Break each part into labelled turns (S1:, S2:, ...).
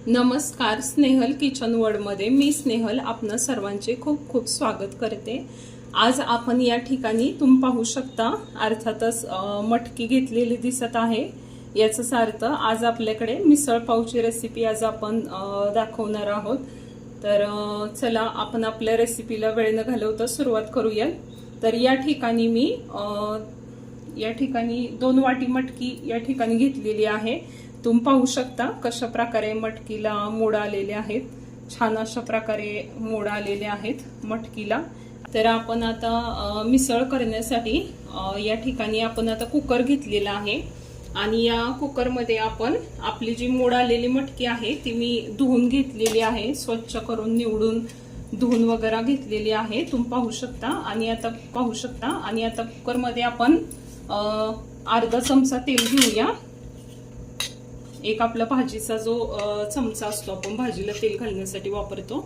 S1: नमस्कार, स्नेहल किचन वर्ल्डमध्ये मी स्नेहल आपणा सर्वांचे खूप खूप स्वागत करते। आज आपण या ठिकाणी तुम्ही पाहू शकता अर्थातच मटकी घेतलेली दिसत आहे। याचाच अर्थ आज आपल्याकडे मिसळ पावची रेसिपी आज आपण दाखवणार आहोत। तर चला आपण आपल्या रेसिपीला वेळ न घालवता सुरुवात करूया। तर या ठिकाणी मी 2 वाटी मटकी या ठिकाणी घेतलेली आहे। तुम्ही पाहू शकता कशा प्रकारे मटकीला मोड आलेले आहेत। छान अशा प्रकारे मोड आलेले आहेत मटकीला। तर आपण आता मिसळ करण्यासाठी या ठिकाणी आपण आता कुकर घेतलेला आहे आणि या कुकर मध्ये आपण आपली जी मोड आलेली मटकी आहे ती मी धुवून घेतलेली आहे, स्वच्छ करून निवडून धुवून वगैरे घेतलेली आहे। तुम्ही पाहू शकता आणि आता कुकर मध्ये आपण अर्धा चमचा तेल घेऊया। एक आपला भाजीचा जो चमचा असतो आपण भाजीला तेल घालण्यासाठी वापरतो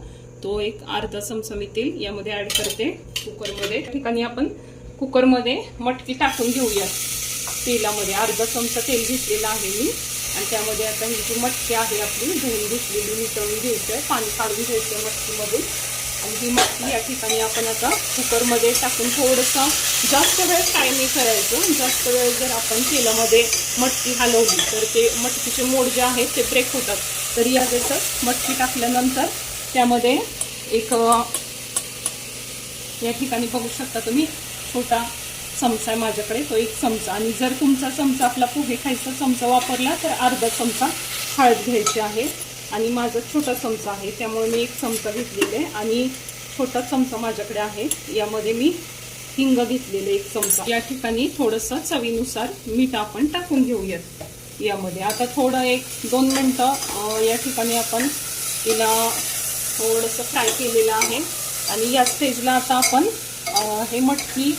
S1: तो एक अर्धा चमचा मी तेल यामध्ये ऍड करते कुकर मध्ये। ठिकाणी आपण कुकर मध्ये मटकी टाकून घेऊया। तेलामध्ये अर्धा चमचा तेल घेतलेला आहे मी आणि त्यामध्ये आता ही जी मटकी आहे आपली धुवून घेतलेली नितळून घ्यायचं, पाणी काढून घ्यायचं मटकीमधून। आणि ही मटकी या ठिकाणी आपण आता कुकर मध्ये टाकून थोडंसं जास्त वेळ फ्राय नाही करायचं। जास्त वेळ जर आपण तेलामध्ये मटकी हलवली तर ते मटकीचे मोड जे आहेत ते ब्रेक होतात। तर यावेळेस मटकी टाकल्यानंतर त्यामध्ये एक या ठिकाणी बघू शकता तुम्ही छोटा चमचा आहे माझ्याकडे, तो एक चमचा। आणि जर तुमचा चमचा आपला पोहे खायचा चमचा वापरला तर अर्धा चमचा हळद घ्यायची आहे आणि माझा छोटा चमचा आहे त्यामुळे मी एक चमचा घेतलेले आणि छोटा चमचा माझ्याकडे आहे। यामध्ये मी हिंग घेतलेले एक चमचा। या ठिकाणी थोडंसं चवीनुसार मीठ आपण टाकून घेऊयात यामध्ये। आता थोडं 1-2 मिनिटं या ठिकाणी आपण तिला थोडंसं फ्राय केलेलं आहे आणि या स्टेजला आता आपण हे मटकी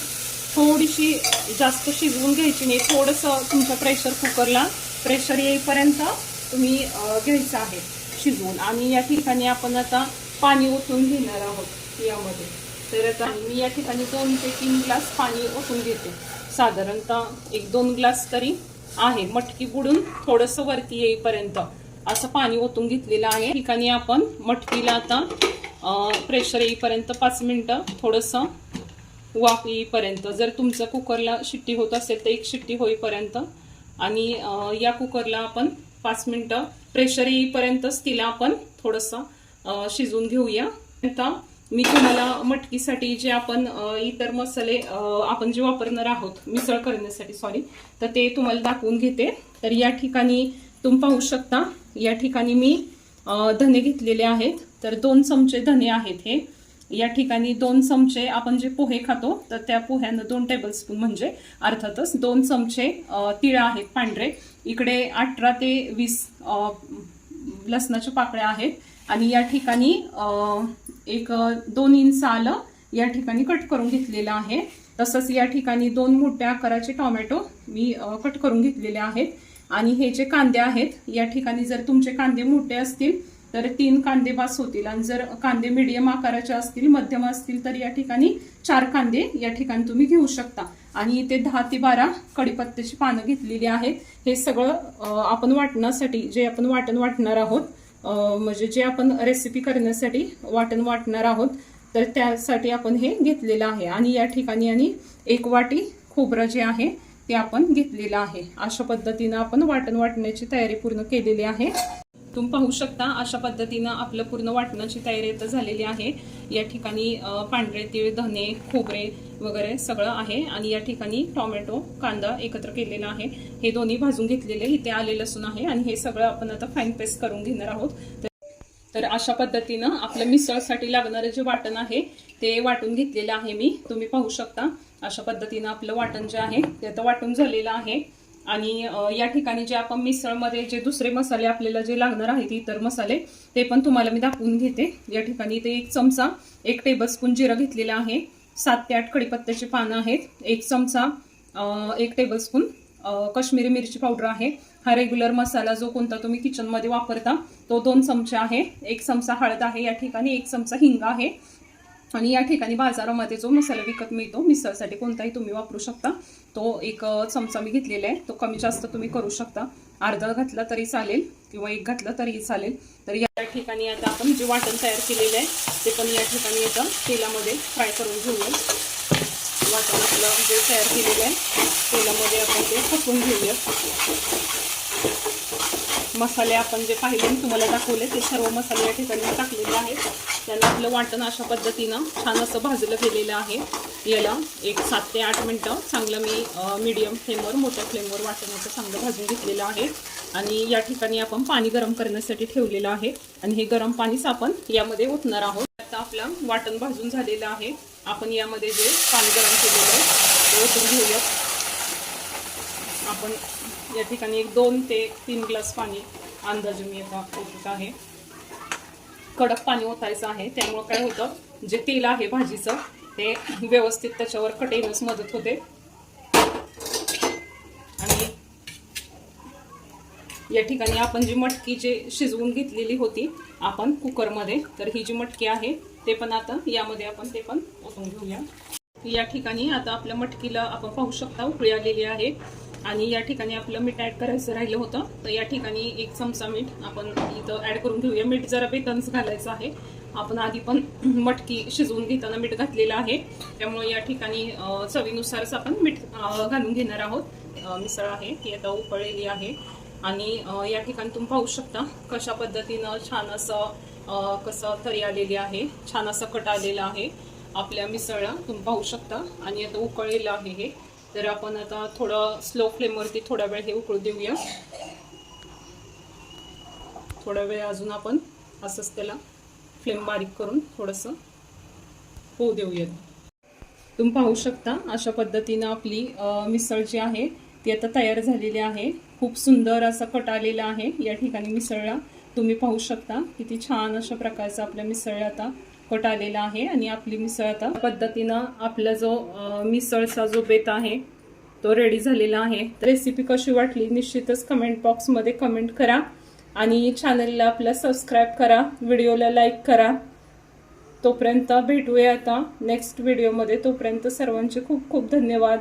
S1: थोडीशी जास्त शिजवून घ्यायची नाही, थोडंसं तुमच्या प्रेशर कुकरला प्रेशर येईपर्यंत तुम्ही घ्यायचं आहे शिजवून। आणि या ठिकाणी आपण आता पाणी ओतून घेणार आहोत यामध्ये। तर आता मी या ठिकाणी 2 ते 3 ग्लास पाणी ओतून घेते, साधारणतः 1-2 ग्लास तरी आहे। मटकी बुडून थोडंसं वरती येईपर्यंत असं पाणी ओतून घेतलेलं आहे। ठिकाणी आपण मटकीला आता प्रेशर येईपर्यंत 5 मिनिटं थोडंसं वाफ येईपर्यंत, जर तुमचं कुकरला शिट्टी होत असेल तर 1 शिट्टी होईपर्यंत आणि या कुकरला आपण 5 मिनिटं प्रेशर येईपर्यंतच तिला आपण थोडंसं शिजवून घेऊया। आता मी तुम्हाला मटकीसाठी जे आपण इतर मसाले आपण जे वापरणार आहोत मिसळ करण्यासाठी तर ते तुम्हाला दाखवून घेते। तर या ठिकाणी तुम्ही पाहू शकता या ठिकाणी मी धने घेतलेले आहेत। तर 2 चमचे धने आहेत हे। या ठिकाणी 2 चमचे आपण जे पोहे खातो तर त्या पोह्यानं 2 टेबलस्पून म्हणजे अर्थातच 2 चमचे तीळ आहेत पांढरे। इकडे 18 ते 20 लसणाच्या पाकळ्या आहेत आणि या ठिकाणी एक 2 इंच आलं या ठिकाणी कट करून घेतलेलं आहे। तसंच या ठिकाणी 2 मोठ्या आकाराचे टोमॅटो मी कट करून घेतलेले आहेत। आणि हे जे कांदे आहेत या ठिकाणी जर तुमचे कांदे मोठे असतील तर 3 कांदे बास होतील आणि जर कांदे मीडियम आकाराचे असतील, मध्यम असतील तर या ठिकाणी 4 कांदे या ठिकाणी तुम्ही घेऊ शकता। आणि इथे 10 ते 12 कढीपत्त्याची पानं घेतलेली आहेत। हे सगळं आपण वाटण्यासाठी जे आपण वाटण वाटणार आहोत, म्हणजे जे आपण रेसिपी करण्यासाठी वाटण वाटणार आहोत तर त्यासाठी आपण हे घेतलेलं आहे। आणि या ठिकाणी 1 वाटी खोबरं जे आहे ते आपण घेतलेलं आहे। अशा पद्धतीनं आपण वाटण वाटण्याची तयारी पूर्ण केलेली आहे। तुम्ही पाहू शकता अशा पद्धतीनं आपलं पूर्ण वाटणाची तयारी आता झालेली आहे। या ठिकाणी पांढरे तीळ, धने, खोबरे वगैरे सगळं आहे आणि या ठिकाणी टोमॅटो, कांदा एकत्र केलेला आहे। हे दोन्ही भाजून घेतलेले, इथे आले लसूण आहे आणि हे सगळं आपण आता फाईन पेस्ट करून घेणार आहोत। तर अशा पद्धतीनं आपल्या मिसळसाठी लागणारे जे वाटण आहे ते वाटून घेतलेलं आहे मी। तुम्ही पाहू शकता अशा पद्धतीनं आपलं वाटण जे आहे ते आता वाटून झालेलं आहे। आणि या ठिकाणी जे आपण मिसळमध्ये जे दुसरे मसाले आपल्याला जे लागणार आहेत इतर मसाले ते पण तुम्हाला मी दाखवून घेते। या ठिकाणी ते 1 चमचा 1 टेबलस्पून जिरं घेतलेलं आहे, 7 ते 8 कढीपत्त्याची पानं आहेत, 1 चमचा 1 टेबलस्पून काश्मीरी मिरची पावडर आहे। हा रेग्युलर मसाला जो कोणता तुम्ही किचनमध्ये वापरता तो 2 चमचे आहे, 1 चमचा हळद आहे या ठिकाणी, 1 चमचा हिंग आहे आणि या ठिकाणी बाजारामध्ये जो मसाला विकत मिळतो मिसळसाठी कोणताही तुम्ही वापरू शकता तो 1 चमचा मी घेतलेला आहे। तो कमी जास्त तुम्ही करू शकता, अर्धा घातला तरी चालेल किंवा एक घातलं तरीही चालेल. तर या ठिकाणी आता आपण जे वाटण तयार केलेलं आहे ते पण या ठिकाणी आता तेलामध्ये फ्राय करून घेऊया. वाटण आपलं जे तयार केलेलं आहे तेलामध्ये आपण ते फकून घेऊया. मसाले आपण जे पाहिले तुम्हाला दाखवले ते सर्व मसाले या ठिकाणी टाकलेले आहेत. त्याला आपलं वाटण अशा पद्धतीनं छान असं भाजलं गेलेलं आहे. याला एक 7 ते 8 मिनटं चांगलं मी मीडियम फ्लेमवर मोठ्या फ्लेमवर वाटणाचं चांगलं भाजून घेतलेलं आहे. आणि या ठिकाणी आपण पाणी गरम करण्यासाठी ठेवलेलं आहे आणि हे गरम पाणीच आपण यामध्ये ओतणार आहोत. आता आपलं वाटण भाजून झालेलं आहे. आपण यामध्ये जे पाणी गरम केलेलं आहे ते ओतून घेऊयात. आपण या ठिकाणी एक 2 ते 3 ग्लास पाणी अंदाजे मी आता ओतत आहे. कडक पाणी ओतायचं आहे. त्यामुळं काय होतं, जे तेल आहे भाजीचं ते व्यवस्थित त्याच्यावर कट येण्यास मदत होते. आणि या ठिकाणी आपण जी मटकी जे शिजवून घेतलेली होती आपण कुकरमध्ये, तर ही जी मटकी आहे ते पण आता यामध्ये आपण ते पण ओतून घेऊया. या ठिकाणी आता आपल्या मटकीला आपण पाहू शकता उकळी आलेली आहे. आणि या ठिकाणी आपलं मीठ ॲड करायचं राहिलं होतं, तर या ठिकाणी 1 चमचा मीठ आपण इथं ॲड करून घेऊया. मीठ जरा बेतन्स घालायचं आहे. आपण आधी पण मटकी शिजवून घेताना मीठ घातलेलं आहे, त्यामुळे या ठिकाणी चवीनुसारच आपण मीठ घालून घेणार आहोत. मिसळ आहे ती आता उकळलेली आहे. आणि या ठिकाणी तुम्ही पाहू शकता कशा पद्धतीनं छान असं कसं तरी आलेली आहे, छान असं कट आलेला आहे आपल्या मिसळला तुम्ही पाहू शकता. आणि आता उकळलेलं आहे हे. तर आपण आता थोडं स्लो फ्लेमवरती थोडा वेळ हे उकळू देऊया. थोडा वेळ अजून आपण असंच त्याला फ्लेम बारीक करून थोडंसं होऊ देऊयात. तुम्ही पाहू शकता अशा पद्धतीनं आपली मिसळ जी आहे ती आता तयार झालेली आहे. खूप सुंदर असा कट आलेला आहे या ठिकाणी मिसळला. तुम्ही पाहू शकता किती छान अशा प्रकारचा आपल्या मिसळला आता कट आलेला आहे. आणि आपली मिसळ आता पद्धतीनं आपला जो मिसळचा जो बेत आहे तो रेडी झालेला आहे. रेसिपी कशी वाटली निश्चितच कमेंट बॉक्समध्ये कमेंट करा. आणि चॅनलला आपला सबस्क्राईब करा, व्हिडिओला लाईक करा. तोपर्यंत भेटूया आता नेक्स्ट व्हिडिओमध्ये. तोपर्यंत सर्वांचे खूप खूप धन्यवाद.